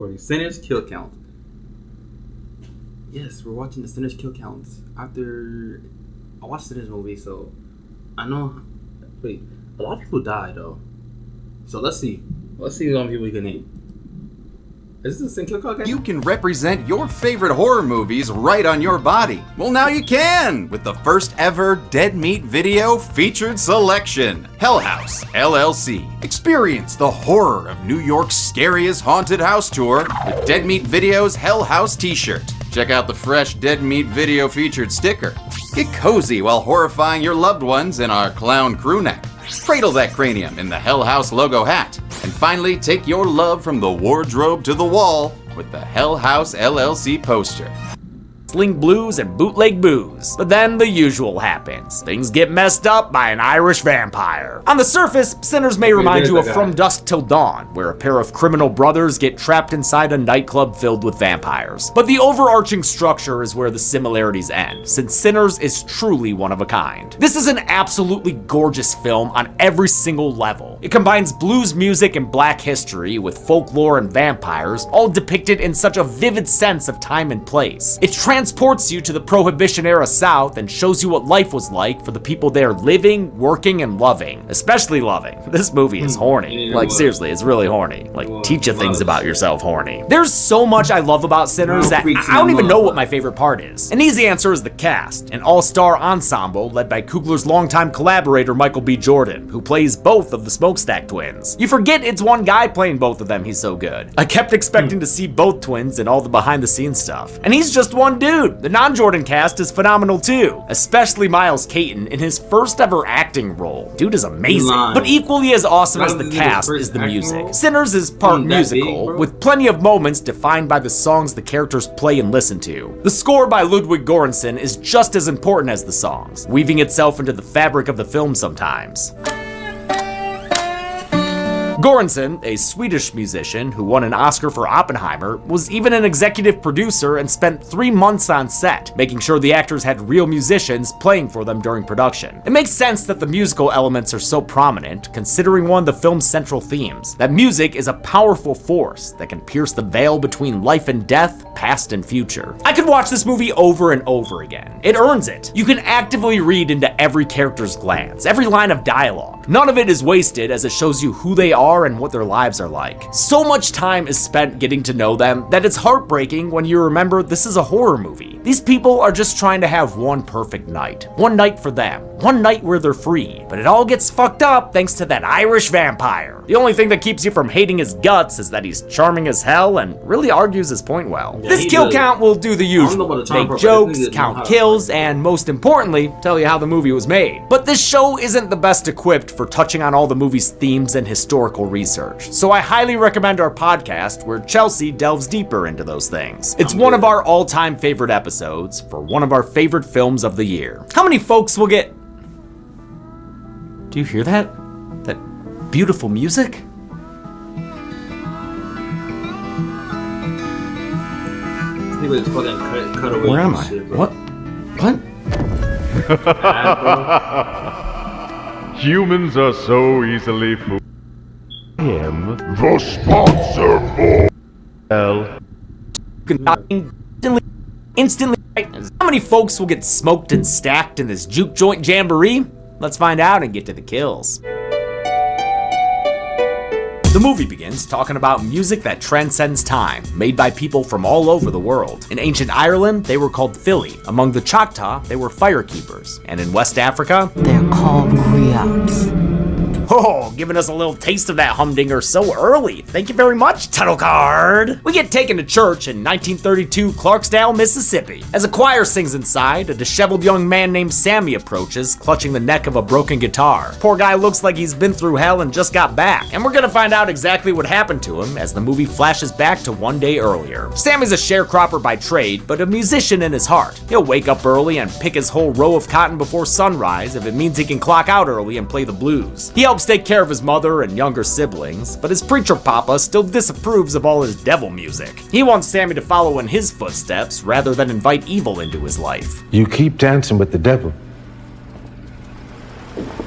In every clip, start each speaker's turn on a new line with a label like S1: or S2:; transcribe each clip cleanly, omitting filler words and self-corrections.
S1: For Sinners kill count. Yes, we're watching the Sinners kill counts. After I watched Sinners movie, so I know. Wait, a lot of people die though. So let's see. Let's see how many people we can name. Is this a same kill count guy?
S2: You can represent your favorite horror movies right on your body. Well, now you can with the first ever Dead Meat Video featured selection. Hell House LLC. Experience the horror of New York's scariest haunted house tour with Dead Meat Video's Hell House t-shirt. Check out the fresh Dead Meat Video featured sticker. Get cozy while horrifying your loved ones in our clown crew neck. Cradle that cranium in the Hell House logo hat. And finally, take your love from the wardrobe to the wall with the Hell House LLC poster.
S3: Sling blues and bootleg booze. But then the usual happens. Things get messed up by an Irish vampire. On the surface, Sinners may remind you of From Dusk Till Dawn, where a pair of criminal brothers get trapped inside a nightclub filled with vampires. But the overarching structure is where the similarities end, since Sinners is truly one of a kind. This is an absolutely gorgeous film on every single level. It combines blues music and black history with folklore and vampires, all depicted in such a vivid sense of time and place. It transports you to the Prohibition-era South and shows you what life was like for the people there living, working, and loving. Especially loving. This movie is horny. Like, seriously, it's really horny. Like, teach you things about yourself horny. There's so much I love about Sinners that I don't even know what my favorite part is. An easy answer is the cast, an all-star ensemble led by Coogler's longtime collaborator Michael B. Jordan, who plays both of the Smokestack twins. You forget it's one guy playing both of them, he's so good. I kept expecting to see both twins in all the behind-the-scenes stuff. And he's just one dude. The non-Jordan cast is phenomenal too, especially Miles Caton in his first ever acting role. Dude is amazing. But equally as awesome as the cast is the music. Sinners is part musical, with plenty of moments defined by the songs the characters play and listen to. The score by Ludwig Göransson is just as important as the songs, weaving itself into the fabric of the film sometimes. Göransson, a Swedish musician who won an Oscar for Oppenheimer, was even an executive producer and spent 3 months on set, making sure the actors had real musicians playing for them during production. It makes sense that the musical elements are so prominent, considering one of the film's central themes, that music is a powerful force that can pierce the veil between life and death, past and future. I could watch this movie over and over again. It earns it. You can actively read into every character's glance, every line of dialogue. None of it is wasted as it shows you who they are and what their lives are like. So much time is spent getting to know them that it's heartbreaking when you remember this is a horror movie. These people are just trying to have one perfect night. One night for them. One night where they're free. But it all gets fucked up thanks to that Irish vampire. The only thing that keeps you from hating his guts is that he's charming as hell and really argues his point well. Yeah, this kill count will do the usual. Make jokes, count kills, and most importantly, tell you how the movie was made. But this show isn't the best equipped for touching on all the movie's themes and historical research. So I highly recommend our podcast where Chelsea delves deeper into those things. It's one of our all-time favorite episodes for one of our favorite films of the year. How many folks will get... Do you hear that? That beautiful music? Where am I? What?
S4: Humans are so easily fooled. I am the sponsor for
S3: Instantly. How many folks will get smoked and stacked in this juke joint jamboree? Let's find out and get to the kills. The movie begins talking about music that transcends time, made by people from all over the world. In ancient Ireland, they were called Fili. Among the Choctaw, they were firekeepers. And in West Africa,
S5: they're called griots.
S3: Oh, giving us a little taste of that humdinger so early. Thank you very much, title card. We get taken to church in 1932 Clarksdale, Mississippi. As a choir sings inside, a disheveled young man named Sammy approaches, clutching the neck of a broken guitar. Poor guy looks like he's been through hell and just got back. And we're gonna find out exactly what happened to him as the movie flashes back to one day earlier. Sammy's a sharecropper by trade, but a musician in his heart. He'll wake up early and pick his whole row of cotton before sunrise if it means he can clock out early and play the blues. He helps take care of his mother and younger siblings, but his preacher papa still disapproves of all his devil music. He wants Sammy to follow in his footsteps rather than invite evil into his life.
S6: You keep dancing with the devil.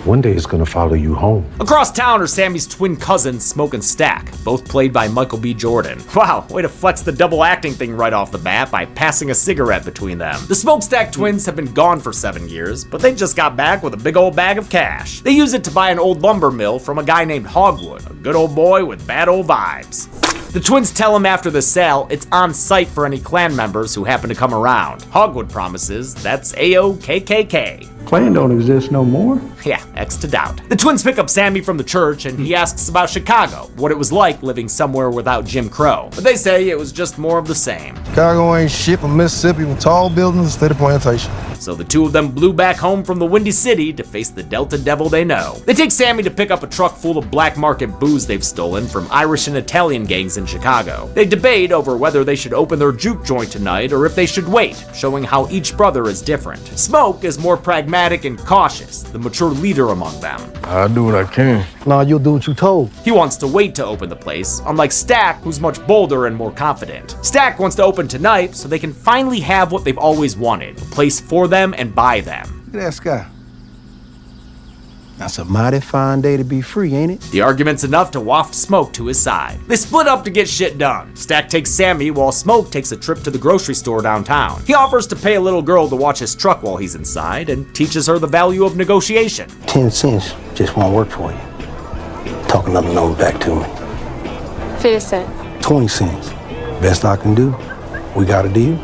S6: One day it's gonna follow you home.
S3: Across town are Sammy's twin cousins, Smoke and Stack, both played by Michael B. Jordan. Wow, way to flex the double acting thing right off the bat by passing a cigarette between them. The Smokestack twins have been gone for 7 years, but they just got back with a big old bag of cash. They use it to buy an old lumber mill from a guy named Hogwood, a good old boy with bad old vibes. The twins tell him after the sale it's on site for any clan members who happen to come around. Hogwood promises that's AOKKK.
S7: Clan don't exist no more.
S3: Yeah, X to doubt. The twins pick up Sammy from the church and he asks about Chicago, what it was like living somewhere without Jim Crow. But they say it was just more of the same.
S8: Chicago ain't shit from Mississippi with tall buildings instead of plantation.
S3: So the two of them blew back home from the Windy City to face the Delta Devil they know. They take Sammy to pick up a truck full of black market booze they've stolen from Irish and Italian gangs in Chicago. They debate over whether they should open their juke joint tonight or if they should wait, showing how each brother is different. Smoke is more pragmatic and cautious, the mature leader among them.
S8: I'll do what I can.
S7: Nah, you'll do what you told.
S3: He wants to wait to open the place, unlike Stack, who's much bolder and more confident. Stack wants to open tonight so they can finally have what they've always wanted, a place for them and by them.
S8: Look at that sky.
S7: That's a mighty fine day to be free, ain't it?
S3: The argument's enough to waft Smoke to his side. They split up to get shit done. Stack takes Sammy while Smoke takes a trip to the grocery store downtown. He offers to pay a little girl to watch his truck while he's inside and teaches her the value of negotiation.
S7: 10 cents just won't work for you. Talk another number back to me.
S9: 50 cents.
S7: 20 cents. Best I can do. We got a deal?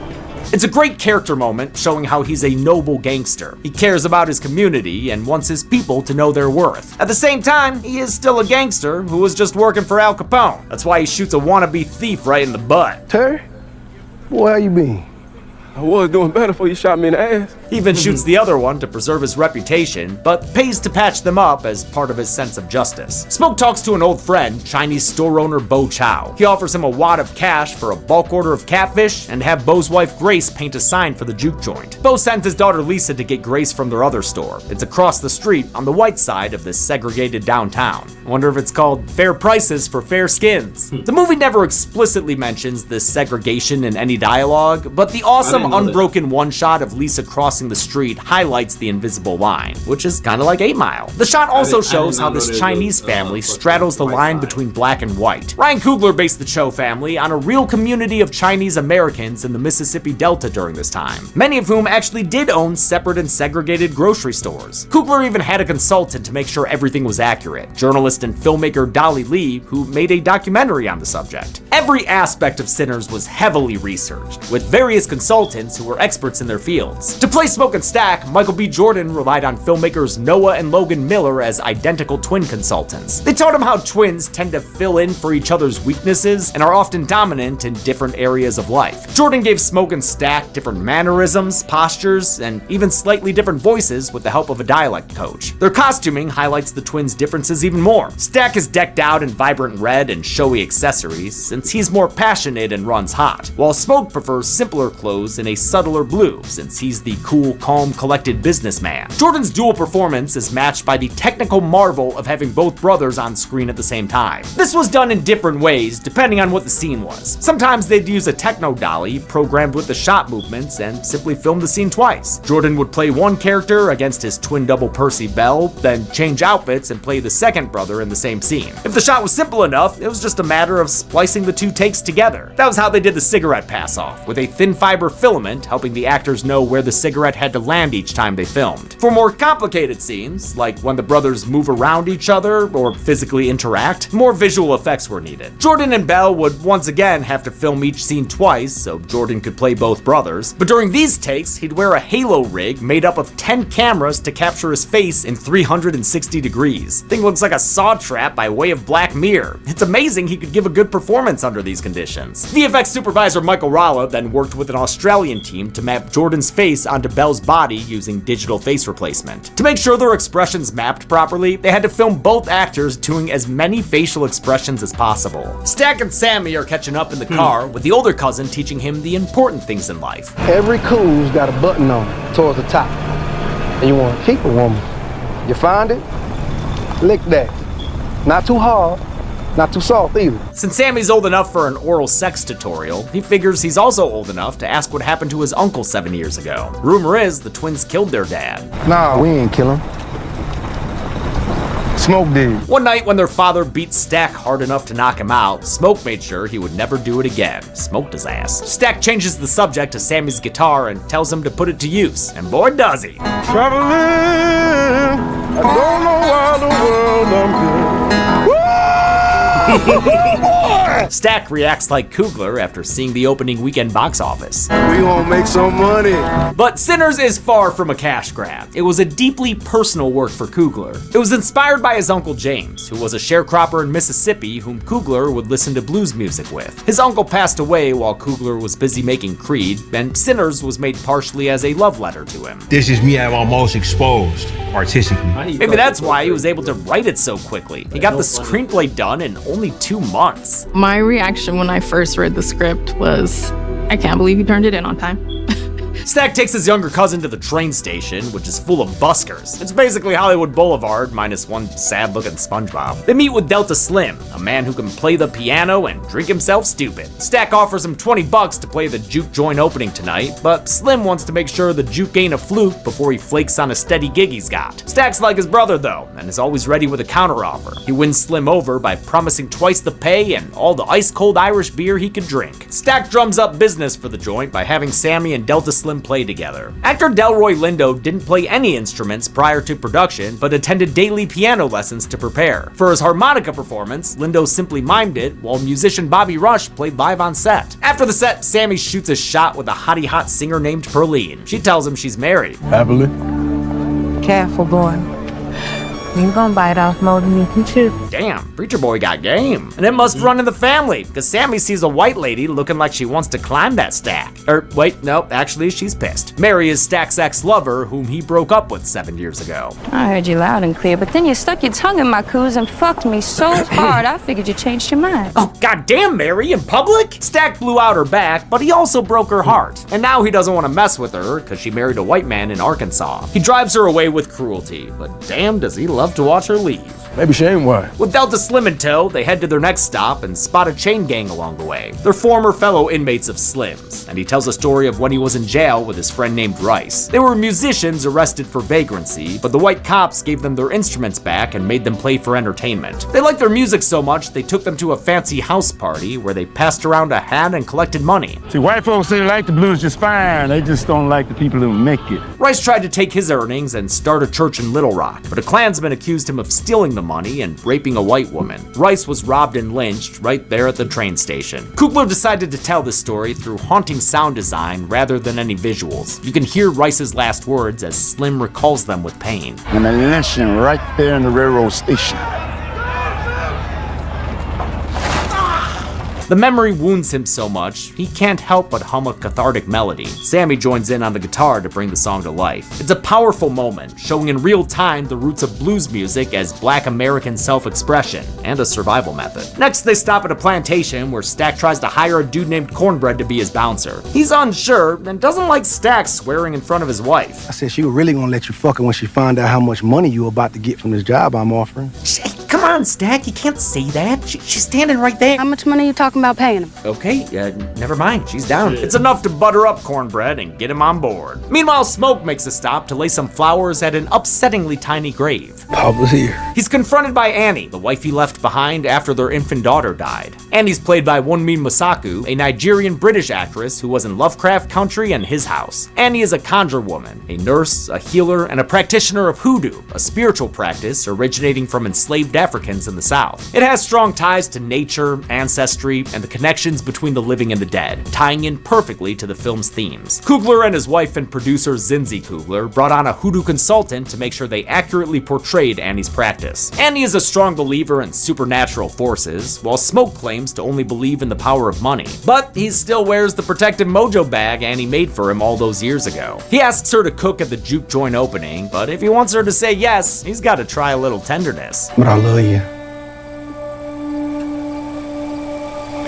S3: It's a great character moment showing how he's a noble gangster. He cares about his community and wants his people to know their worth. At the same time, he is still a gangster who was just working for Al Capone. That's why he shoots a wannabe thief right in the butt.
S7: Terry? Boy, how you been?
S8: I was doing better before you shot me in the ass.
S3: He even shoots the other one to preserve his reputation, but pays to patch them up as part of his sense of justice. Smoke talks to an old friend, Chinese store owner Bo Chow. He offers him a wad of cash for a bulk order of catfish and have Bo's wife Grace paint a sign for the juke joint. Bo sends his daughter Lisa to get Grace from their other store. It's across the street on the white side of this segregated downtown. I wonder if it's called Fair Prices for Fair Skins. The movie never explicitly mentions this segregation in any dialogue, but the awesome unbroken one-shot of Lisa crossing the street highlights the invisible line, which is kind of like 8 Mile. The shot also shows how this Chinese family straddles the line between black and white. Ryan Coogler based the Cho family on a real community of Chinese Americans in the Mississippi Delta during this time, many of whom actually did own separate and segregated grocery stores. Coogler even had a consultant to make sure everything was accurate, journalist and filmmaker Dolly Lee, who made a documentary on the subject. Every aspect of Sinners was heavily researched, with various consultants who were experts in their fields. To play Smoke and Stack, Michael B. Jordan relied on filmmakers Noah and Logan Miller as identical twin consultants. They taught him how twins tend to fill in for each other's weaknesses and are often dominant in different areas of life. Jordan gave Smoke and Stack different mannerisms, postures, and even slightly different voices with the help of a dialect coach. Their costuming highlights the twins' differences even more. Stack is decked out in vibrant red and showy accessories since he's more passionate and runs hot, while Smoke prefers simpler clothes in a subtler blue since he's the cool, calm, collected businessman. Jordan's dual performance is matched by the technical marvel of having both brothers on screen at the same time. This was done in different ways depending on what the scene was. Sometimes they'd use a techno dolly programmed with the shot movements and simply film the scene twice. Jordan would play one character against his twin double Percy Bell, then change outfits and play the second brother in the same scene. If the shot was simple enough, it was just a matter of splicing the two takes together. That was how they did the cigarette pass-off, with a thin fiber filament helping the actors know where the cigarette had to land each time they filmed. For more complicated scenes, like when the brothers move around each other or physically interact, more visual effects were needed. Jordan and Bell would once again have to film each scene twice so Jordan could play both brothers, but during these takes, he'd wear a halo rig made up of 10 cameras to capture his face in 360 degrees. Thing looks like a saw trap by way of Black Mirror. It's amazing he could give a good performance under these conditions. VFX supervisor Michael Ralla then worked with an Australian team to map Jordan's face onto Bell's body using digital face replacement. To make sure their expressions mapped properly, they had to film both actors doing as many facial expressions as possible. Stack and Sammy are catching up in the car, with the older cousin teaching him the important things in life.
S7: Every cool's got a button on it towards the top. And you want to keep a woman. You find it? Lick that. Not too hard, not too soft either.
S3: Since Sammy's old enough for an oral sex tutorial, he figures he's also old enough to ask what happened to his uncle 7 years ago. Rumor is the twins killed their dad.
S7: Nah, we ain't kill him. Smoke did.
S3: One night when their father beat Stack hard enough to knock him out, Smoke made sure he would never do it again. Smoked his ass. Stack changes the subject to Sammy's guitar and tells him to put it to use, and boy does he.
S7: Traveling, I don't know why the world I'm good.
S3: Stack reacts like Coogler after seeing the opening weekend box office.
S7: We gonna make some money.
S3: But Sinners is far from a cash grab. It was a deeply personal work for Coogler. It was inspired by his uncle James, who was a sharecropper in Mississippi whom Coogler would listen to blues music with. His uncle passed away while Coogler was busy making Creed, and Sinners was made partially as a love letter to him.
S10: This is me at my most exposed artistically.
S3: Maybe that's why he was able to write it so quickly. He got the screenplay done in only 2 months.
S9: My reaction when I first read the script was, I can't believe you turned it in on time.
S3: Stack takes his younger cousin to the train station, which is full of buskers. It's basically Hollywood Boulevard, minus one sad-looking SpongeBob. They meet with Delta Slim, a man who can play the piano and drink himself stupid. Stack offers him $20 to play the juke joint opening tonight, but Slim wants to make sure the juke ain't a fluke before he flakes on a steady gig he's got. Stack's like his brother though, and is always ready with a counteroffer. He wins Slim over by promising twice the pay and all the ice-cold Irish beer he could drink. Stack drums up business for the joint by having Sammy and Delta Slim play together. Actor Delroy Lindo didn't play any instruments prior to production, but attended daily piano lessons to prepare. For his harmonica performance, Lindo simply mimed it, while musician Bobby Rush played live on set. After the set, Sammy shoots a shot with a hottie hot singer named Perline. She tells him she's married.
S7: Happily.
S5: Careful, boy. You gonna bite off more than you can chew.
S3: Damn, Preacher Boy got game. And it must run in the family, because Sammy sees a white lady looking like she wants to climb that stack. Wait, no, actually she's pissed. Mary is Stack's ex-lover, whom he broke up with 7 years ago.
S9: I heard you loud and clear, but then you stuck your tongue in my coos and fucked me so hard I figured you changed your mind.
S3: Oh, goddamn, Mary, in public? Stack blew out her back, but he also broke her heart. And now he doesn't want to mess with her, because she married a white man in Arkansas. He drives her away with cruelty, but damn does he love to watch her leave.
S7: Maybe she ain't white.
S3: With Delta Slim in tow, they head to their next stop and spot a chain gang along the way. They're former fellow inmates of Slim's, and he tells a story of when he was in jail with his friend named Rice. They were musicians arrested for vagrancy, but the white cops gave them their instruments back and made them play for entertainment. They liked their music so much, they took them to a fancy house party where they passed around a hat and collected money.
S10: See, white folks say they like the blues just fine. They just don't like the people who make it.
S3: Rice tried to take his earnings and start a church in Little Rock, but a Klansman accused him of stealing the money and raping a white woman. Rice was robbed and lynched right there at the train station. Coogler decided to tell this story through haunting sound design rather than any visuals. You can hear Rice's last words as Slim recalls them with pain.
S10: And they lynched him right there in the railroad station.
S3: The memory wounds him so much, he can't help but hum a cathartic melody. Sammy joins in on the guitar to bring the song to life. It's a powerful moment, showing in real time the roots of blues music as Black American self-expression and a survival method. Next, they stop at a plantation where Stack tries to hire a dude named Cornbread to be his bouncer. He's unsure and doesn't like Stack swearing in front of his wife.
S7: I said she was really gonna let you fuck her when she find out how much money you about to get from this job I'm offering.
S3: Come on, Stack, you can't say that. She's standing right there.
S9: How much money are you talking about paying him?
S3: Okay, never mind, she's down. It's enough to butter up Cornbread and get him on board. Meanwhile, Smoke makes a stop to lay some flowers at an upsettingly tiny grave.
S7: Pop was here.
S3: He's confronted by Annie, the wife he left behind after their infant daughter died. Annie's played by Wunmi Mosaku, a Nigerian-British actress who was in Lovecraft Country and His House. Annie is a conjure woman, a nurse, a healer, and a practitioner of hoodoo, a spiritual practice originating from enslaved Africans in the South. It has strong ties to nature, ancestry, and the connections between the living and the dead, tying in perfectly to the film's themes. Coogler and his wife and producer Zinzi Coogler brought on a hoodoo consultant to make sure they accurately portrayed Annie's practice. Annie is a strong believer in supernatural forces, while Smoke claims to only believe in the power of money. But he still wears the protective mojo bag Annie made for him all those years ago. He asks her to cook at the juke joint opening, but if he wants her to say yes, he's got to try a little tenderness.
S7: But I love you.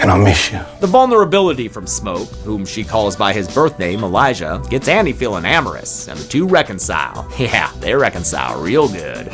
S7: And I miss you.
S3: The vulnerability from Smoke, whom she calls by his birth name, Elijah, gets Annie feeling amorous, and the two reconcile. Yeah, they reconcile real good.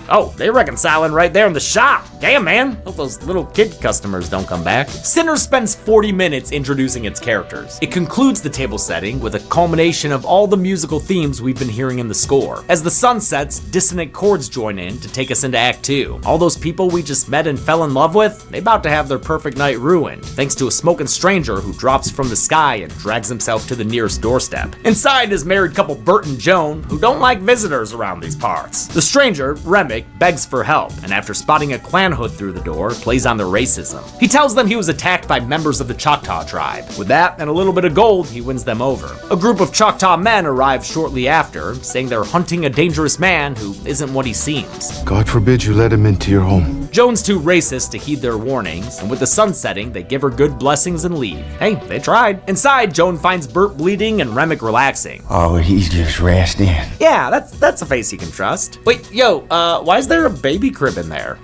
S3: Oh, they reconciling right there in the shop. Damn, man. Hope those little kid customers don't come back. Sinners spends 40 minutes introducing its characters. It concludes the table setting with a culmination of all the musical themes we've been hearing in the score. As the sun sets, dissonant chords join in to take us into Act 2. All those people we just met and fell in love with, they about to have their perfect night ruined, thanks to a smoking stranger who drops from the sky and drags himself to the nearest doorstep. Inside is married couple Bert and Joan, who don't like visitors around these parts. The stranger, Remick, begs for help, and after spotting a Klan hood through the door, plays on their racism. He tells them he was attacked by members of the Choctaw tribe. With that and a little bit of gold, he wins them over. A group of Choctaw men arrive shortly after, saying they're hunting a dangerous man who isn't what he seems.
S6: God forbid you let him into your home.
S3: Joan's too racist to heed their warnings, and with the sun setting, they give her good blessings and leave. Hey, they tried. Inside, Joan finds Bert bleeding and Remick relaxing.
S11: Oh, he's just resting.
S3: Yeah, that's a face you can trust. Wait, yo, why is there a baby crib in there?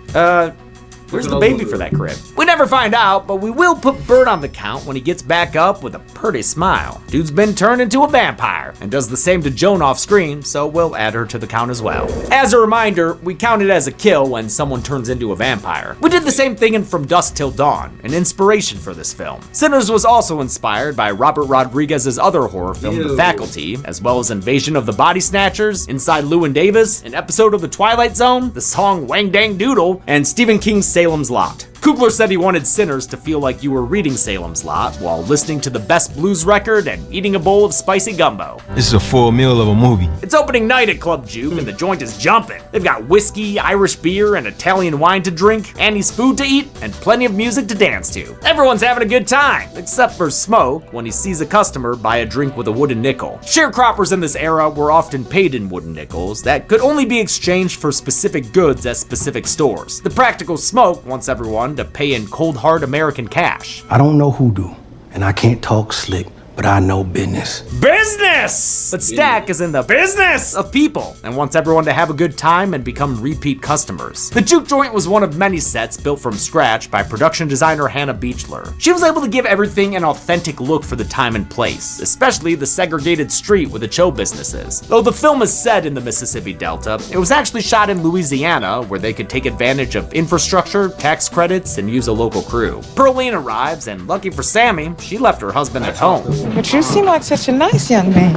S3: Where's the baby for that crib? We never find out, but we will put Bert on the count when he gets back up with a pretty smile. Dude's been turned into a vampire and does the same to Joan off screen, so we'll add her to the count as well. As a reminder, we count it as a kill when someone turns into a vampire. We did the same thing in From Dusk Till Dawn, an inspiration for this film. Sinners was also inspired by Robert Rodriguez's other horror film, The Faculty, as well as Invasion of the Body Snatchers, Inside Llewyn Davis, an episode of The Twilight Zone, the song Wang Dang Doodle, and Stephen King's Salem's Lot. Kugler said he wanted Sinners to feel like you were reading Salem's Lot while listening to the best blues record and eating a bowl of spicy gumbo.
S12: This is a full meal of a movie.
S3: It's opening night at Club Juke and the joint is jumping. They've got whiskey, Irish beer, and Italian wine to drink, Annie's food to eat, and plenty of music to dance to. Everyone's having a good time, except for Smoke when he sees a customer buy a drink with a wooden nickel. Sharecroppers in this era were often paid in wooden nickels that could only be exchanged for specific goods at specific stores. The practical Smoke wants everyone to pay in cold hard American cash.
S7: I don't know hoodoo, and I can't talk slick, but I know business.
S3: Business! But Stack is in the business of people and wants everyone to have a good time and become repeat customers. The Juke Joint was one of many sets built from scratch by production designer Hannah Beachler. She was able to give everything an authentic look for the time and place, especially the segregated street where the Cho business is. Though the film is set in the Mississippi Delta, it was actually shot in Louisiana, where they could take advantage of infrastructure, tax credits, and use a local crew. Pearline arrives, and lucky for Sammy, she left her husband at home.
S5: But you seem like such a nice young man.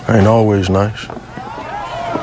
S6: I ain't always nice.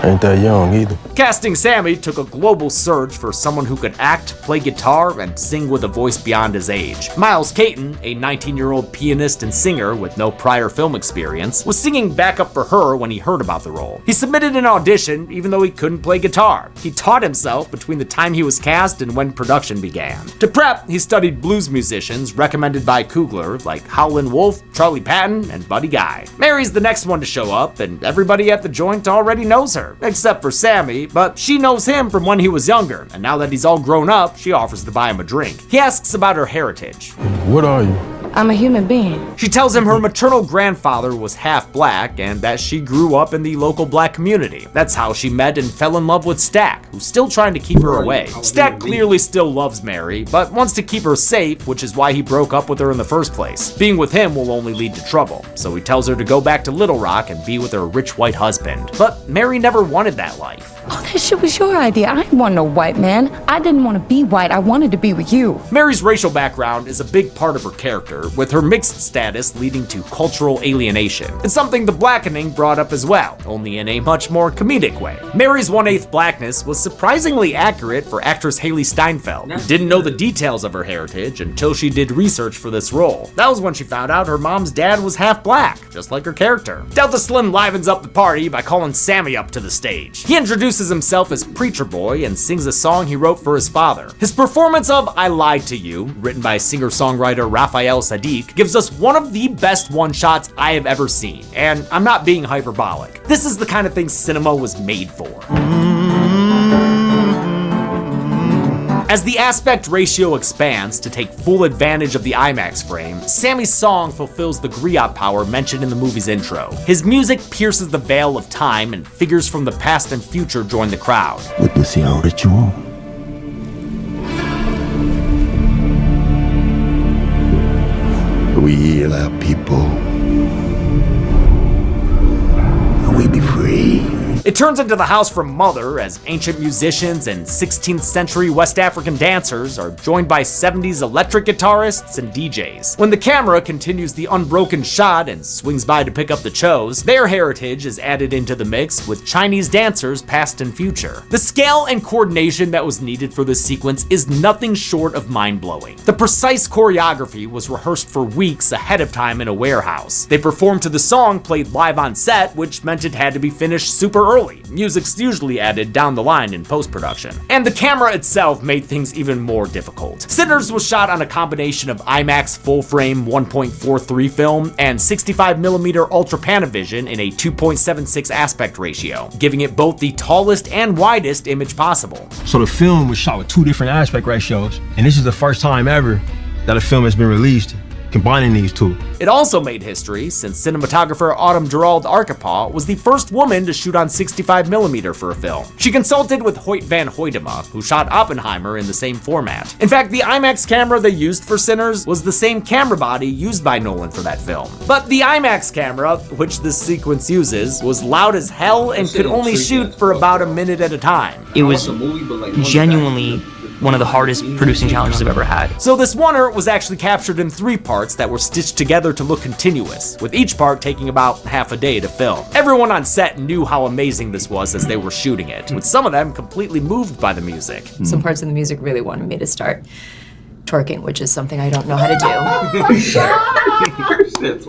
S6: Ain't that young either.
S3: Casting Sammy took a global surge for someone who could act, play guitar, and sing with a voice beyond his age. Miles Caton, a 19-year-old pianist and singer with no prior film experience, was singing backup for her when he heard about the role. He submitted an audition even though he couldn't play guitar. He taught himself between the time he was cast and when production began. To prep, he studied blues musicians recommended by Kugler like Howlin' Wolf, Charlie Patton, and Buddy Guy. Mary's the next one to show up, and everybody at the joint already knows her, except for Sammy, but she knows him from when he was younger, and now that he's all grown up, she offers to buy him a drink. He asks about her heritage.
S6: What are you?
S5: I'm a human being.
S3: She tells him her maternal grandfather was half black and that she grew up in the local black community. That's how she met and fell in love with Stack, who's still trying to keep her away. Stack clearly still loves Mary, but wants to keep her safe, which is why he broke up with her in the first place. Being with him will only lead to trouble, so he tells her to go back to Little Rock and be with her rich white husband. But Mary never wanted that life.
S9: Oh, that shit was your idea. I didn't want no white man. I didn't want to be white. I wanted to be with you.
S3: Mary's racial background is a big part of her character, with her mixed status leading to cultural alienation. It's something The Blackening brought up as well, only in a much more comedic way. Mary's 1/8 blackness was surprisingly accurate for actress Haley Steinfeld, who didn't know the details of her heritage until she did research for this role. That was when she found out her mom's dad was half black, just like her character. Delta Slim livens up the party by calling Sammy up to the stage. He introduces himself as Preacher Boy and sings a song he wrote for his father. His performance of I Lied to You, written by singer-songwriter Raphael Saadiq, gives us one of the best one-shots I have ever seen, and I'm not being hyperbolic. This is the kind of thing cinema was made for. As the aspect ratio expands to take full advantage of the IMAX frame, Sammy's song fulfills the griot power mentioned in the movie's intro. His music pierces the veil of time and figures from the past and future join the crowd.
S11: Witnessing our ritual. We heal our people. And we be free.
S3: It turns into the house from Mother as ancient musicians and 16th century West African dancers are joined by 70s electric guitarists and DJs. When the camera continues the unbroken shot and swings by to pick up the Chos, their heritage is added into the mix with Chinese dancers past and future. The scale and coordination that was needed for this sequence is nothing short of mind-blowing. The precise choreography was rehearsed for weeks ahead of time in a warehouse. They performed to the song played live on set, which meant it had to be finished super early. Music's usually added down the line in post-production. And the camera itself made things even more difficult. Sinners was shot on a combination of IMAX full-frame 1.43 film and 65mm Ultra Panavision in a 2.76 aspect ratio, giving it both the tallest and widest image possible.
S12: So the film was shot with 2 different aspect ratios, and this is the first time ever that a film has been released combining these 2.
S3: It also made history since cinematographer Autumn Gerald Arkapaw was the first woman to shoot on 65mm for a film. She consulted with Hoyt Van Hoytema, who shot Oppenheimer in the same format. In fact, the IMAX camera they used for Sinners was the same camera body used by Nolan for that film. But the IMAX camera, which this sequence uses, was loud as hell and could only shoot for about a minute at a time.
S13: It was genuinely one of the hardest producing challenges I've ever had.
S3: So this oneer was actually captured in 3 parts that were stitched together to look continuous, with each part taking about half a day to film. Everyone on set knew how amazing this was as they were shooting it, with some of them completely moved by the music.
S14: Some parts of the music really wanted me to start twerking, which is something I don't know how to do.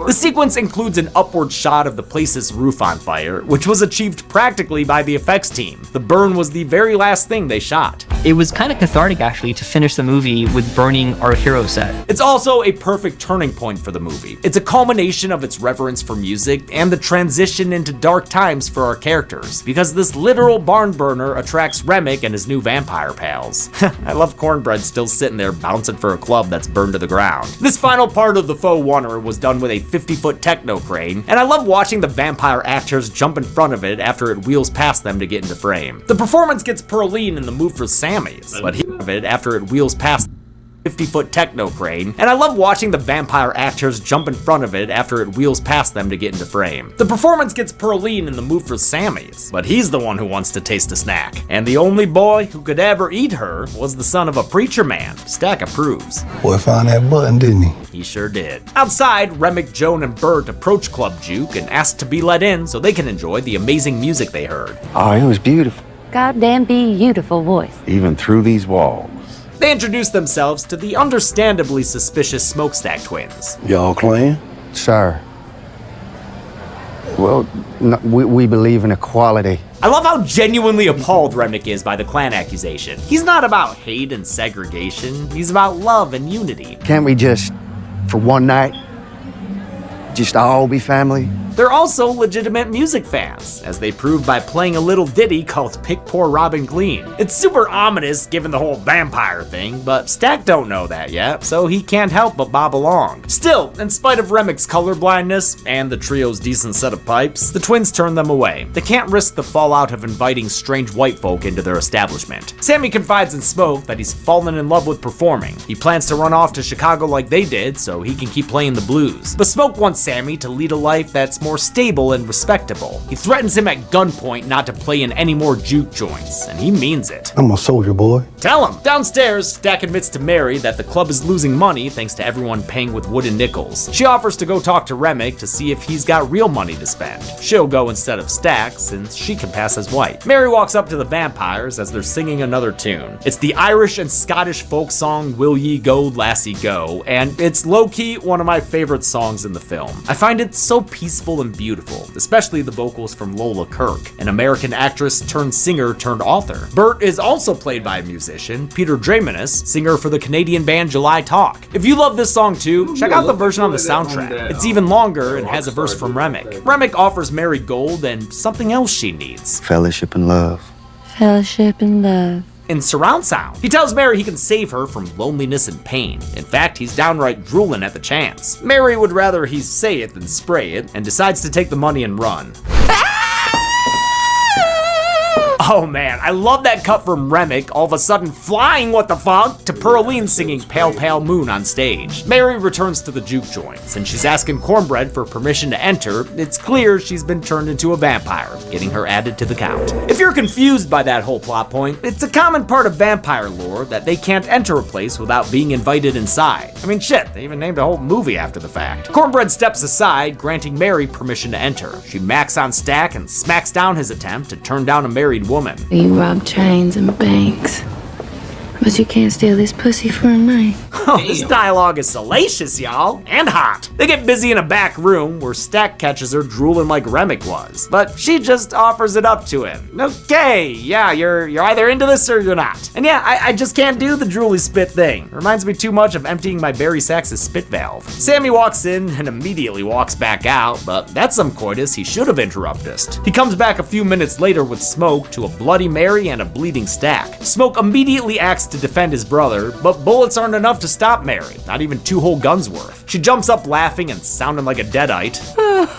S3: The sequence includes an upward shot of the place's roof on fire, which was achieved practically by the effects team. The burn was the very last thing they shot.
S13: It was kind of cathartic, actually, to finish the movie with burning our hero set.
S3: It's also a perfect turning point for the movie. It's a culmination of its reverence for music and the transition into dark times for our characters, because this literal barn burner attracts Remick and his new vampire pals. I love Cornbread still sitting there bouncing for a club that's burned to the ground. This final part of the faux oneer was done with a 50-foot techno crane, and I love watching the vampire actors jump in front of it after it wheels past them to get into frame. The performance gets Pearline in the move for Sammy's, but he of it after it wheels past 50-foot techno crane, and I love watching the vampire actors jump in front of it after it wheels past them to get into frame. The performance gets Pearline in the mood for Sammy's, but he's the one who wants to taste a snack. And the only boy who could ever eat her was the son of a preacher man. Stack approves.
S8: Boy found that button, didn't he?
S3: He sure did. Outside, Remick, Joan, and Bert approach Club Juke and ask to be let in so they can enjoy the amazing music they heard.
S11: Oh, it was beautiful.
S5: Goddamn beautiful voice.
S11: Even through these walls.
S3: They introduce themselves to the understandably suspicious Smokestack twins.
S8: Y'all clan?
S7: Sir. Well, no, we believe in equality.
S3: I love how genuinely appalled Remick is by the clan accusation. He's not about hate and segregation, he's about love and unity.
S7: Can't we just, for one night, just all be family?
S3: They're also legitimate music fans, as they prove by playing a little ditty called Pick Poor Robin Clean. It's super ominous given the whole vampire thing, but Stack don't know that yet, so he can't help but bob along. Still, in spite of Remick's colorblindness and the trio's decent set of pipes, the twins turn them away. They can't risk the fallout of inviting strange white folk into their establishment. Sammy confides in Smoke that he's fallen in love with performing. He plans to run off to Chicago like they did so he can keep playing the blues. But Smoke wants Sammy to lead a life that's more stable and respectable. He threatens him at gunpoint not to play in any more juke joints, and he means it.
S8: I'm a soldier, boy.
S3: Tell him! Downstairs, Stack admits to Mary that the club is losing money thanks to everyone paying with wooden nickels. She offers to go talk to Remick to see if he's got real money to spend. She'll go instead of Stack since she can pass as white. Mary walks up to the vampires as they're singing another tune. It's the Irish and Scottish folk song Will Ye Go Lassie Go, and it's low-key one of my favorite songs in the film. I find it so peaceful and beautiful, especially the vocals from Lola Kirk, an American actress turned singer turned author. Bert is also played by a musician, Peter Dramanus, singer for the Canadian band July Talk. If you love this song too, check out the version on the soundtrack. It's even longer and has a verse from Remick. Remick offers Mary gold and something else she needs.
S11: Fellowship and love.
S5: Fellowship and love.
S3: In surround sound. He tells Mary he can save her from loneliness and pain. In fact, he's downright drooling at the chance. Mary would rather he say it than spray it, and decides to take the money and run. Oh man, I love that cut from Remick, all of a sudden flying what the fuck, to Pearline singing Pale Pale Moon on stage. Mary returns to the juke joints, and she's asking Cornbread for permission to enter. It's clear she's been turned into a vampire, getting her added to the count. If you're confused by that whole plot point, it's a common part of vampire lore that they can't enter a place without being invited inside. I mean shit, they even named a whole movie after the fact. Cornbread steps aside, granting Mary permission to enter. She macks on Stack and smacks down his attempt to turn down a married woman.
S5: You rob trains and banks, but you can't steal this pussy for a night.
S3: Oh, this dialogue is salacious, y'all, and hot. They get busy in a back room where Stack catches her drooling like Remick was, but she just offers it up to him. Okay, yeah, you're either into this or you're not. And yeah, I just can't do the drooly spit thing. Reminds me too much of emptying my Barry Sachs' spit valve. Sammy walks in and immediately walks back out, but that's some coitus he should have interrupted. He comes back a few minutes later with Smoke to a Bloody Mary and a bleeding Stack. Smoke immediately acts to defend his brother, but bullets aren't enough to stop Mary, not even 2 whole guns worth. She jumps up laughing and sounding like a deadite.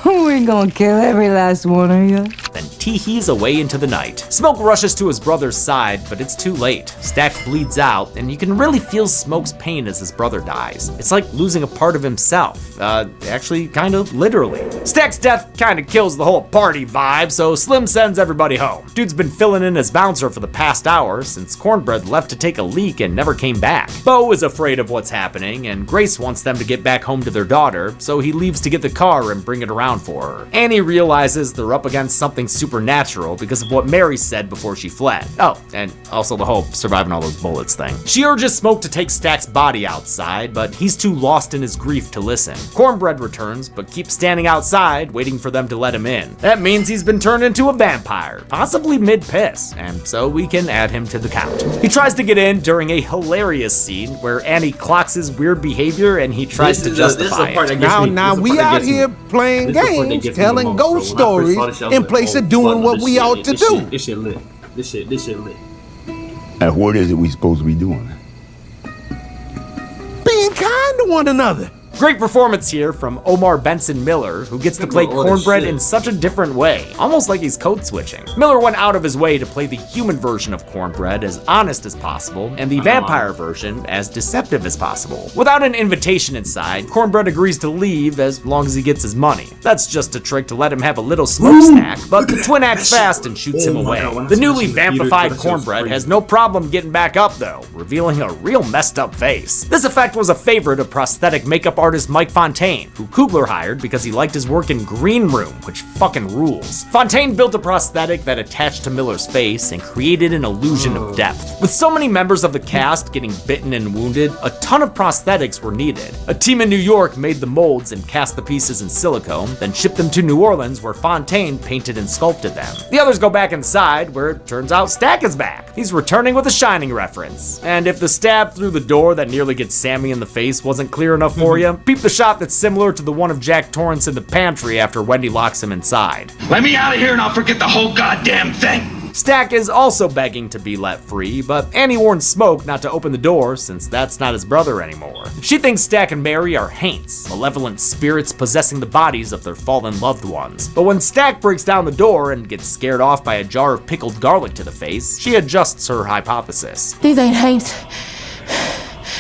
S5: We're gonna kill every last one of you.
S3: Then tee-hees away into the night. Smoke rushes to his brother's side, but it's too late. Stack bleeds out, and you can really feel Smoke's pain as his brother dies. It's like losing a part of himself. Actually, kind of literally. Stack's death kind of kills the whole party vibe, so Slim sends everybody home. Dude's been filling in as bouncer for the past hour since Cornbread left to take a leak and never came back. Bo is afraid of what's happening, and Grace wants them to get back home to their daughter, so he leaves to get the car and bring it around for her. Annie realizes they're up against something supernatural because of what Mary said before she fled. Oh, and also the whole surviving all those bullets thing. She urges Smoke to take Stack's body outside, but he's too lost in his grief to listen. Cornbread returns, but keeps standing outside, waiting for them to let him in. That means he's been turned into a vampire, possibly mid-piss, and so we can add him to the count. He tries to get in during a hilarious scene where Annie clocks his weird behavior and he tries to justify it.
S15: Now we out here playing games, telling ghost stories in place of doing what we ought to do.
S1: This shit lit. This shit lit.
S4: And what is it we supposed to be doing?
S15: Being kind to one another.
S3: Great performance here from Omar Benson Miller, who gets to play Cornbread in such a different way, almost like he's code switching. Miller went out of his way to play the human version of Cornbread as honest as possible, and the vampire version as deceptive as possible. Without an invitation inside, Cornbread agrees to leave as long as he gets his money. That's just a trick to let him have a little smokestack, but the twin acts fast and shoots him away. The newly vampified Cornbread has no problem getting back up though, revealing a real messed up face. This effect was a favorite of prosthetic makeup artist Mike Fontaine, who Coogler hired because he liked his work in Green Room, which fucking rules. Fontaine built a prosthetic that attached to Miller's face and created an illusion of depth. With so many members of the cast getting bitten and wounded, a ton of prosthetics were needed. A team in New York made the molds and cast the pieces in silicone, then shipped them to New Orleans where Fontaine painted and sculpted them. The others go back inside where it turns out Stack is back. He's returning with a Shining reference. And if the stab through the door that nearly gets Sammy in the face wasn't clear enough for you, peep the shot that's similar to the one of Jack Torrance in the pantry after Wendy locks him inside.
S16: Let me out of here and I'll forget the whole goddamn thing!
S3: Stack is also begging to be let free, but Annie warns Smoke not to open the door since that's not his brother anymore. She thinks Stack and Mary are haints, malevolent spirits possessing the bodies of their fallen loved ones. But when Stack breaks down the door and gets scared off by a jar of pickled garlic to the face, she adjusts her hypothesis.
S5: These ain't hates.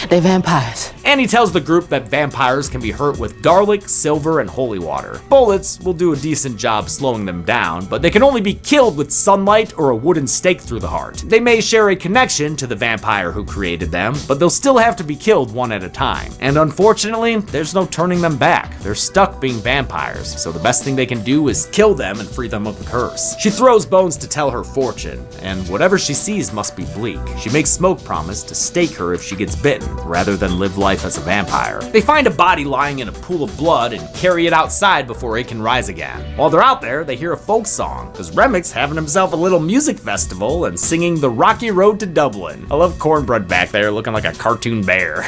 S5: They vampires.
S3: Annie tells the group that vampires can be hurt with garlic, silver, and holy water. Bullets will do a decent job slowing them down, but they can only be killed with sunlight or a wooden stake through the heart. They may share a connection to the vampire who created them, but they'll still have to be killed one at a time. And unfortunately, there's no turning them back. They're stuck being vampires, so the best thing they can do is kill them and free them of the curse. She throws Bones to tell her fortune, and whatever she sees must be bleak. She makes Smoke promise to stake her if she gets bitten, rather than live life as a vampire. They find a body lying in a pool of blood and carry it outside before it can rise again. While they're out there, they hear a folk song, because Remick's having himself a little music festival and singing The Rocky Road to Dublin. I love Cornbread back there looking like a cartoon bear.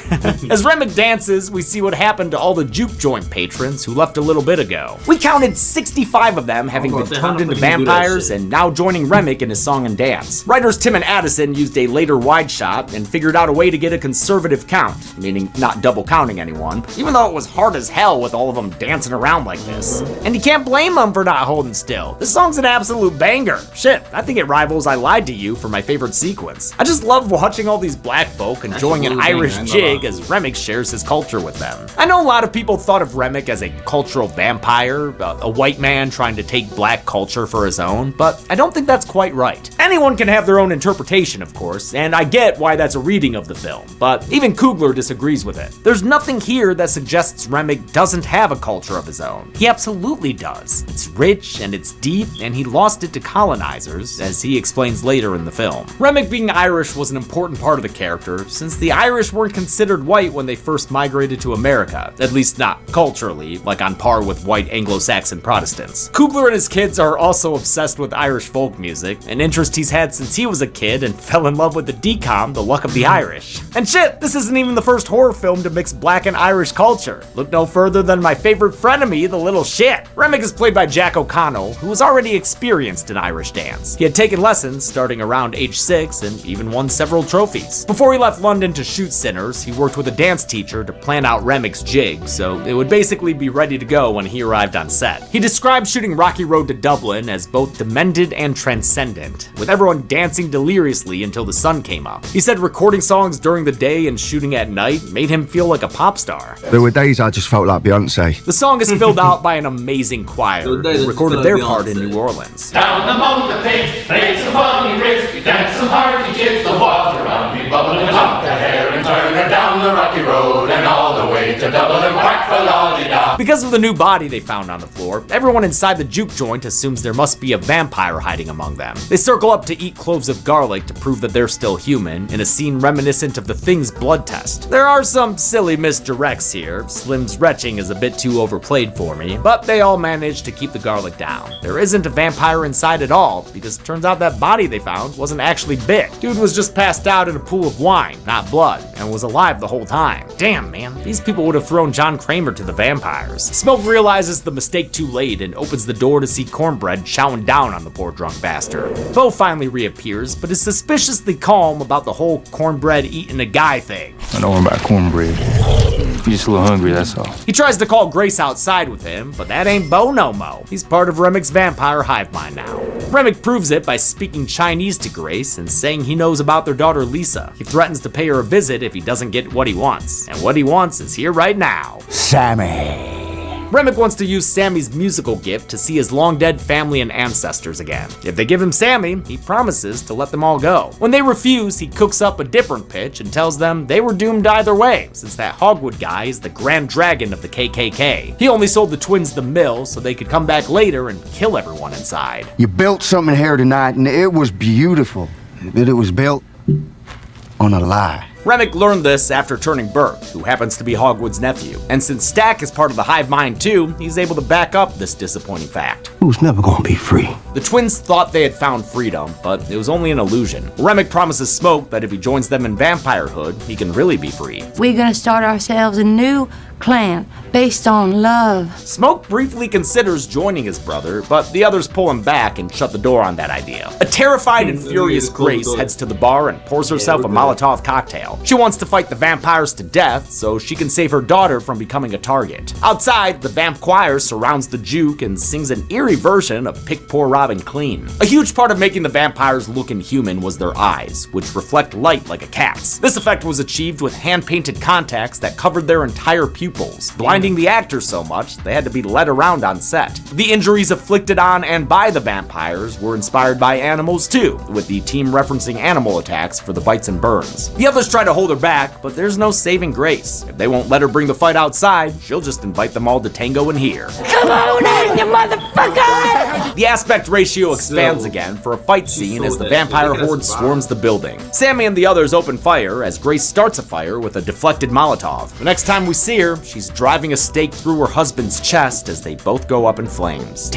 S3: As Remick dances, we see what happened to all the juke joint patrons who left a little bit ago. We counted 65 of them having been turned into vampires and now joining Remick in his song and dance. Writers Tim and Addison used a later wide shot and figured out a way to get a conservative count, meaning not double counting anyone, even though it was hard as hell with all of them dancing around like this. And you can't blame them for not holding still. This song's an absolute banger. Shit, I think it rivals I Lied to You for my favorite sequence. I just love watching all these black folk enjoying an Irish jig as Remick shares his culture with them. I know a lot of people thought of Remick as a cultural vampire, a white man trying to take black culture for his own, but I don't think that's quite right. Anyone can have their own interpretation, of course, and I get why that's a reading of the film, but even Coogler disagrees with it. There's nothing here that suggests Remick doesn't have a culture of his own. He absolutely does. It's rich and it's deep, and he lost it to colonizers, as he explains later in the film. Remick being Irish was an important part of the character, since the Irish weren't considered white when they first migrated to America, at least not culturally, like on par with white Anglo-Saxon Protestants. Coogler and his kids are also obsessed with Irish folk music, an interest he's had since he was a kid and fell in love with the DCOM, The Luck of the Irish. And shit, this isn't even the first horror film to mix black and Irish culture. Look no further than my favorite frenemy, The Little Shit. Remick is played by Jack O'Connell, who was already experienced in Irish dance. He had taken lessons starting around age 6 and even won several trophies. Before he left London to shoot Sinners, he worked with a dance teacher to plan out Remick's jig, so it would basically be ready to go when he arrived on set. He described shooting Rocky Road to Dublin as both demented and transcendent, with everyone dancing deliriously until the sun came up. He said recording songs during the day and shooting at night made him feel like a pop star.
S11: There were days I just felt like Beyonce.
S3: The song is filled out by an amazing choir who recorded their part in New Orleans.
S17: Down among the pigs, play some funny rigs, we dance some hearty jigs, the water around me bubbling, hump the hair and turn her down the rocky road and all the way to Dublin, quack for lolly-da.
S3: Because of the new body they found on the floor, everyone inside the juke joint assumes there must be a vampire hiding among them. They circle up to eat cloves of garlic to prove that they're still human, in a scene reminiscent of the Thing's blood test. There are some silly misdirects here. Slim's retching is a bit too overplayed for me, but they all manage to keep the garlic down. There isn't a vampire inside at all, because it turns out that body they found wasn't actually bit. Dude was just passed out in a pool of wine, not blood, and was alive the whole time. Damn, man, these people would have thrown John Kramer to the vampires. Smoke realizes the mistake too late and opens the door to see Cornbread chowing down on the poor drunk bastard. Bo finally reappears, but is suspiciously calm about the whole Cornbread eating a guy thing.
S6: I know about cornbread. You're just a little hungry, that's all.
S3: He tries to call Grace outside with him, but that ain't Bo no mo. He's part of Remick's vampire hive mind now. Remick proves it by speaking Chinese to Grace and saying he knows about their daughter Lisa. He threatens to pay her a visit if he doesn't get what he wants. And what he wants is here right now.
S11: Sammy.
S3: Remick wants to use Sammy's musical gift to see his long-dead family and ancestors again. If they give him Sammy, he promises to let them all go. When they refuse, he cooks up a different pitch and tells them they were doomed either way, since that Hogwood guy is the Grand Dragon of the KKK. He only sold the twins the mill so they could come back later and kill everyone inside.
S11: You built something here tonight, and it was beautiful. But it was built on a lie.
S3: Remick learned this after turning Burke, who happens to be Hogwood's nephew. And since Stack is part of the hive mind too, he's able to back up this disappointing fact.
S11: Who's never gonna be free?
S3: The twins thought they had found freedom, but it was only an illusion. Remick promises Smoke that if he joins them in vampirehood, he can really be free.
S5: We're gonna start ourselves a new clan based on love.
S3: Smoke briefly considers joining his brother, but the others pull him back and shut the door on that idea. A terrified and furious Grace heads to the bar and pours herself a Molotov cocktail. She wants to fight the vampires to death so she can save her daughter from becoming a target. Outside, the vamp choir surrounds the juke and sings an eerie version of Pick Poor Robin Clean. A huge part of making the vampires look inhuman was their eyes, which reflect light like a cat's. This effect was achieved with hand-painted contacts that covered their entire pupils, blinding the actors so much they had to be led around on set. The injuries afflicted on and by the vampires were inspired by animals too, with the team referencing animal attacks for the bites and burns. The others try to hold her back, but there's no saving Grace. If they won't let her bring the fight outside, she'll just invite them all to tango in here.
S5: Come on in, you motherfucker!
S3: The aspect ratio expands again for a fight scene as the vampire horde swarms the building. Sammy and the others open fire as Grace starts a fire with a deflected Molotov. The next time we see her, she's driving a stake through her husband's chest as they both go up in flames.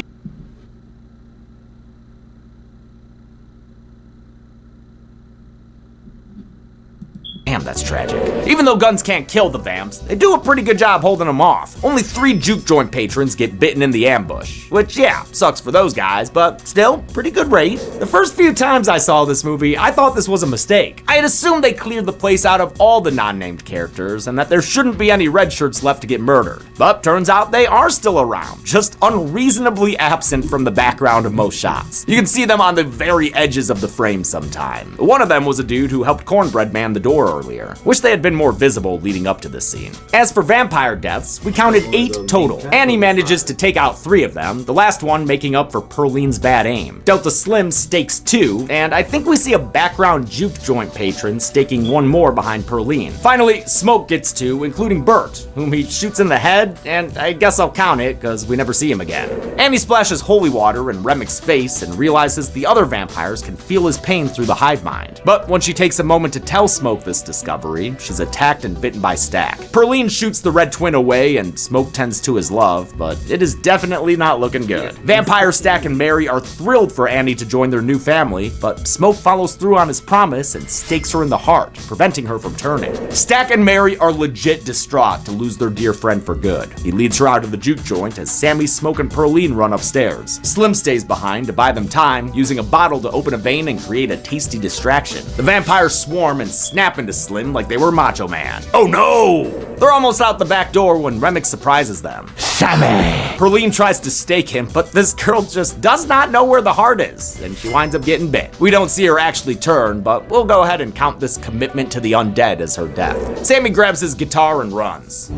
S3: Damn, that's tragic. Even though guns can't kill the vamps, they do a pretty good job holding them off. Only 3 juke joint patrons get bitten in the ambush, which yeah, sucks for those guys, but still, pretty good rate. The first few times I saw this movie, I thought this was a mistake. I had assumed they cleared the place out of all the non-named characters and that there shouldn't be any red shirts left to get murdered. But turns out they are still around, just unreasonably absent from the background of most shots. You can see them on the very edges of the frame sometime. One of them was a dude who helped Cornbread man the door earlier. Wish they had been more visible leading up to this scene. As for vampire deaths, we counted 8 total. Annie manages to take out 3 of them, the last one making up for Perline's bad aim. Delta Slim stakes 2, and I think we see a background juke joint patron staking 1 more behind Perline. Finally, Smoke gets 2, including Bert, whom he shoots in the head, and I guess I'll count it, because we never see him again. Annie splashes holy water in Remic's face and realizes the other vampires can feel his pain through the hive mind. But when she takes a moment to tell Smoke this discovery, she's attacked and bitten by Stack. Perline shoots the red twin away, and Smoke tends to his love, but it is definitely not looking good. Vampire Stack and Mary are thrilled for Annie to join their new family, but Smoke follows through on his promise and stakes her in the heart, preventing her from turning. Stack and Mary are legit distraught to lose their dear friend for good. He leads her out of the juke joint as Sammy, Smoke, and Perline run upstairs. Slim stays behind to buy them time, using a bottle to open a vein and create a tasty distraction. The vampires swarm and snap into Slim like they were Macho Man. Oh no! They're almost out the back door when Remick surprises them. Sammy! Perline tries to stake him, but this girl just does not know where the heart is, and she winds up getting bit. We don't see her actually turn, but we'll go ahead and count this commitment to the undead as her death. Sammy grabs his guitar and runs.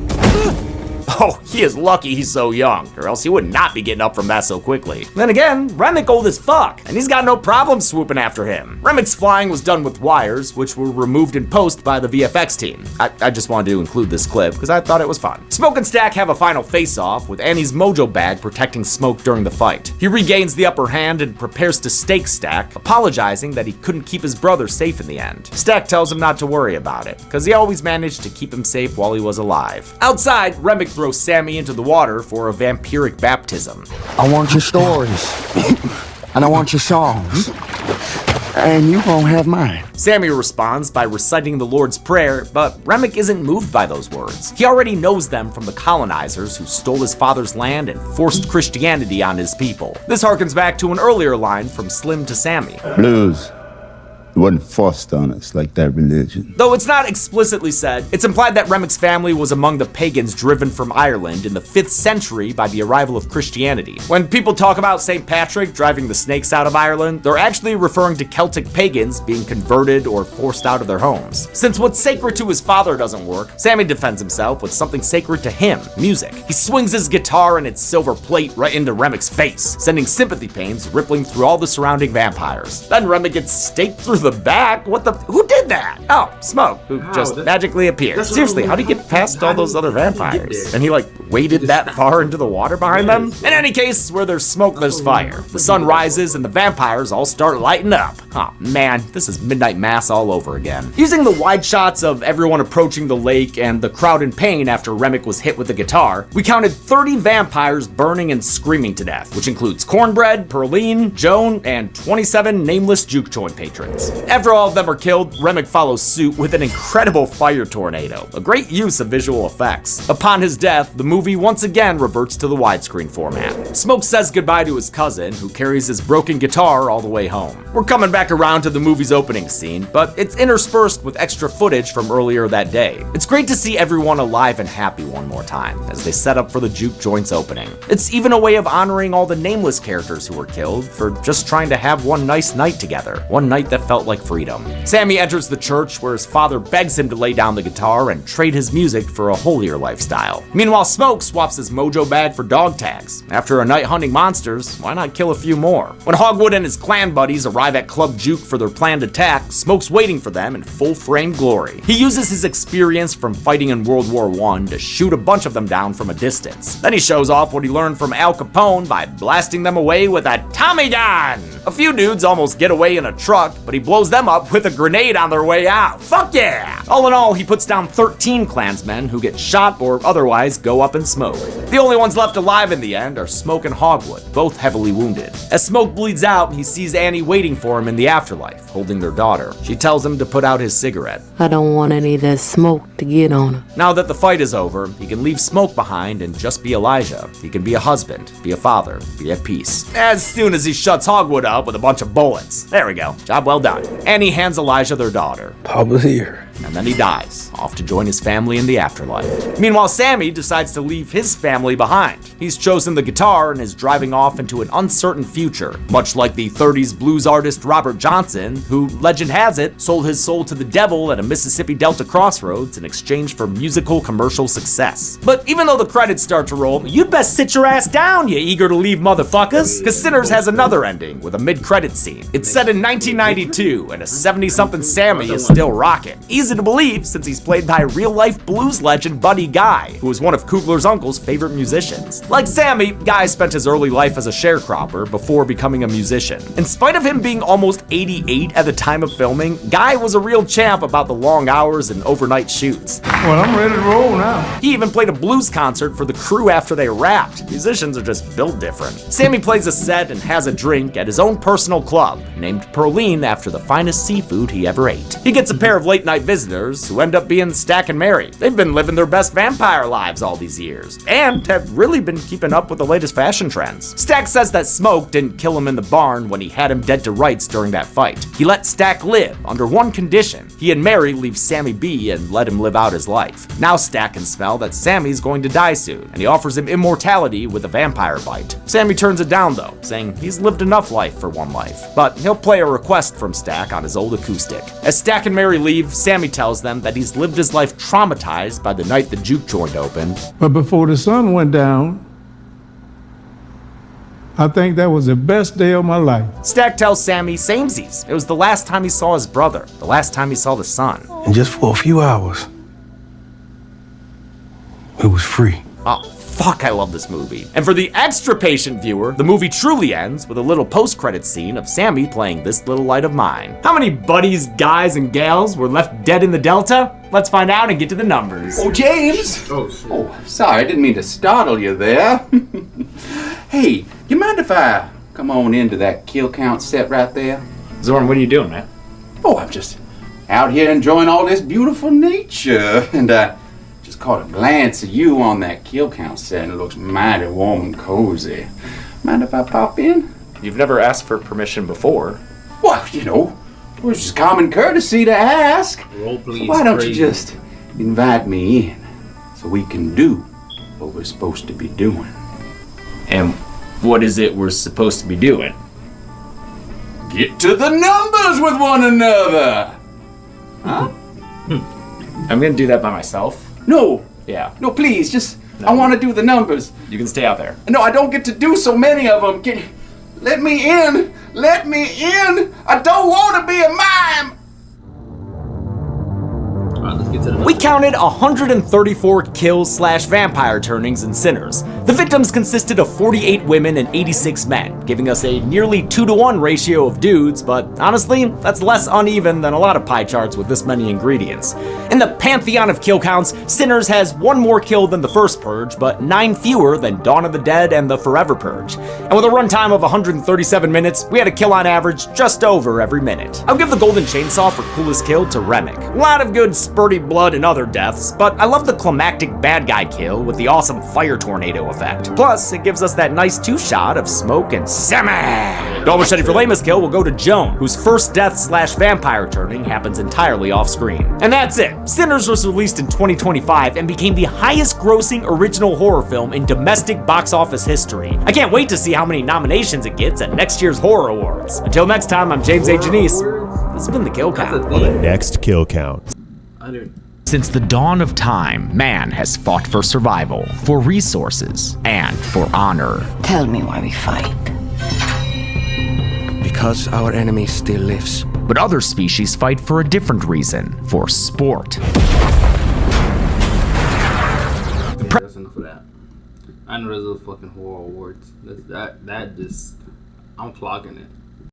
S3: Oh, he is lucky he's so young, or else he would not be getting up from that so quickly. Then again, Remick old as fuck, and he's got no problem swooping after him. Remick's flying was done with wires, which were removed in post by the VFX team. I just wanted to include this clip, because I thought it was fun. Smoke and Stack have a final face-off, with Annie's mojo bag protecting Smoke during the fight. He regains the upper hand and prepares to stake Stack, apologizing that he couldn't keep his brother safe in the end. Stack tells him not to worry about it, because he always managed to keep him safe while he was alive. Outside, Remick throws Sammy into the water for a vampiric baptism.
S11: I want your stories, and I want your songs, and you won't have mine.
S3: Sammy responds by reciting the Lord's Prayer, but Remick isn't moved by those words. He already knows them from the colonizers who stole his father's land and forced Christianity on his people. This harkens back to an earlier line from Slim to Sammy.
S4: Blues. It wasn't forced on us like that religion.
S3: Though it's not explicitly said, it's implied that Remick's family was among the pagans driven from Ireland in the 5th century by the arrival of Christianity. When people talk about St. Patrick driving the snakes out of Ireland, they're actually referring to Celtic pagans being converted or forced out of their homes. Since what's sacred to his father doesn't work, Sammy defends himself with something sacred to him, music. He swings his guitar and its silver plate right into Remick's face, sending sympathy pains rippling through all the surrounding vampires. Then Remick gets staked through the back? Who did that? Oh, Smoke, who just magically appeared. Seriously, how did he get past all those other vampires? And he waded that far into the water behind them? In any case, where there's smoke, there's fire. The sun rises and the vampires all start lighting up. Oh man, this is Midnight Mass all over again. Using the wide shots of everyone approaching the lake and the crowd in pain after Remick was hit with the guitar, we counted 30 vampires burning and screaming to death, which includes Cornbread, Perline, Joan, and 27 nameless juke joint patrons. After all of them are killed, Remick follows suit with an incredible fire tornado, a great use of visual effects. Upon his death, the movie once again reverts to the widescreen format. Smoke says goodbye to his cousin, who carries his broken guitar all the way home. We're coming back around to the movie's opening scene, but it's interspersed with extra footage from earlier that day. It's great to see everyone alive and happy one more time, as they set up for the juke joint's opening. It's even a way of honoring all the nameless characters who were killed for just trying to have one nice night together, one night that felt like freedom. Sammy enters the church where his father begs him to lay down the guitar and trade his music for a holier lifestyle. Meanwhile, Smoke swaps his mojo bag for dog tags. After a night hunting monsters, why not kill a few more? When Hogwood and his clan buddies arrive at Club Juke for their planned attack, Smoke's waiting for them in full frame glory. He uses his experience from fighting in World War I to shoot a bunch of them down from a distance. Then he shows off what he learned from Al Capone by blasting them away with a Tommy gun! A few dudes almost get away in a truck, but he blows them up with a grenade on their way out. Fuck yeah! All in all, he puts down 13 Klansmen who get shot or otherwise go up in smoke. The only ones left alive in the end are Smoke and Hogwood, both heavily wounded. As Smoke bleeds out, he sees Annie waiting for him in the afterlife, holding their daughter. She tells him to put out his cigarette.
S5: I don't want any of that smoke to get on her.
S3: Now that the fight is over, he can leave Smoke behind and just be Elijah. He can be a husband, be a father, be at peace. As soon as he shuts Hogwood up with a bunch of bullets. There we go. Job well done. Annie hands Elijah their daughter.
S6: Papa's here.
S3: And then he dies, off to join his family in the afterlife. Meanwhile, Sammy decides to leave his family behind. He's chosen the guitar and is driving off into an uncertain future, much like the 30s blues artist Robert Johnson, who, legend has it, sold his soul to the devil at a Mississippi Delta crossroads in exchange for musical commercial success. But even though the credits start to roll, you'd best sit your ass down, you eager to leave motherfuckers, because Sinners has another ending with a mid-credit scene. It's set in 1992, and a 70-something Sammy is still rocking. Easy to believe since he's played by real-life blues legend Buddy Guy, who was one of Coogler's uncle's favorite musicians. Like Sammy, Guy spent his early life as a sharecropper before becoming a musician. In spite of him being almost 88 at the time of filming, Guy was a real champ about the long hours and overnight shoots.
S10: Well, I'm ready to roll now.
S3: He even played a blues concert for the crew after they rapped. Musicians are just built different. Sammy plays a set and has a drink at his own personal club, named Pearline after the finest seafood he ever ate. He gets a pair of late-night visitors who end up being Stack and Mary. They've been living their best vampire lives all these years, and have really been keeping up with the latest fashion trends. Stack says that Smoke didn't kill him in the barn when he had him dead to rights during that fight. He let Stack live under one condition. He and Mary leave Sammy be and let him live out his life. Now Stack can smell that Sammy's going to die soon, and he offers him immortality with a vampire bite. Sammy turns it down though, saying he's lived enough life for one life, but he'll play a request from Stack on his old acoustic. As Stack and Mary leave, Sammy tells them that he's lived his life traumatized by the night the juke joint opened.
S10: But before the sun went down, I think that was the best day of my life.
S3: Stack tells Sammy samesies. It was the last time he saw his brother, the last time he saw the sun.
S6: And just for a few hours, it was free.
S3: Oh, fuck, I love this movie. And for the extra patient viewer, the movie truly ends with a little post-credit scene of Sammy playing This Little Light of Mine. How many buddies, guys, and gals were left dead in the Delta? Let's find out and get to the numbers.
S2: Oh, James!
S1: Oh, shit.
S2: Oh, sorry, I didn't mean to startle you there. Hey, you mind if I come on into that kill count set right there?
S3: Zorn, what are you doing, man?
S2: Oh, I'm just out here enjoying all this beautiful nature, and I just caught a glance of you on that kill count set, and it looks mighty warm and cozy. Mind if I pop in?
S3: You've never asked for permission before.
S2: Well, you know, it was just common courtesy to ask.
S1: Roll, please,
S2: So why don't
S1: crazy.
S2: you just invite me in so we can do what we're supposed to be doing?
S3: And what is it we're supposed to be doing?
S2: Get to the numbers with one another! Huh?
S3: I'm gonna do that by myself.
S2: No,
S3: Yeah,
S2: no, please, just, I want to do the numbers.
S3: you can stay out there.
S2: No, I don't get to do so many of them. Let me in! Let me in! I don't want to be a mime!
S1: Alright, let's get to the
S3: We counted 134 kills/vampire turnings in Sinners. The victims consisted of 48 women and 86 men, giving us a nearly 2-to-1 ratio of dudes, but honestly, that's less uneven than a lot of pie charts with this many ingredients. In the pantheon of kill counts, Sinners has 1 more kill than the first Purge, but 9 fewer than Dawn of the Dead and the Forever Purge. And with a runtime of 137 minutes, we had a kill on average just over every minute. I'll give the Golden Chainsaw for coolest kill to Remick. A lot of good spurty blood and other deaths, but I love the climactic bad guy kill with the awesome fire tornado effect. Plus, it gives us that nice 2-shot of Smoke and Sammy. Dull Machete for lamest kill will go to Joan, whose first death/vampire turning happens entirely off screen. And that's it. Sinners was released in 2025 and became the highest grossing original horror film in domestic box office history. I can't wait to see how many nominations it gets at next year's Horror Awards. Until next time, I'm James A. Janice. This has been the Kill Count.
S18: On the next Kill Count.
S3: Since the dawn of time, man has fought for survival, for resources, and for honor.
S5: Tell me why we fight.
S11: Because our enemy still lives.
S3: But other species fight for a different reason, for sport.
S1: That's enough of that. I know there's a fucking horror awards. That just, I'm clogging it.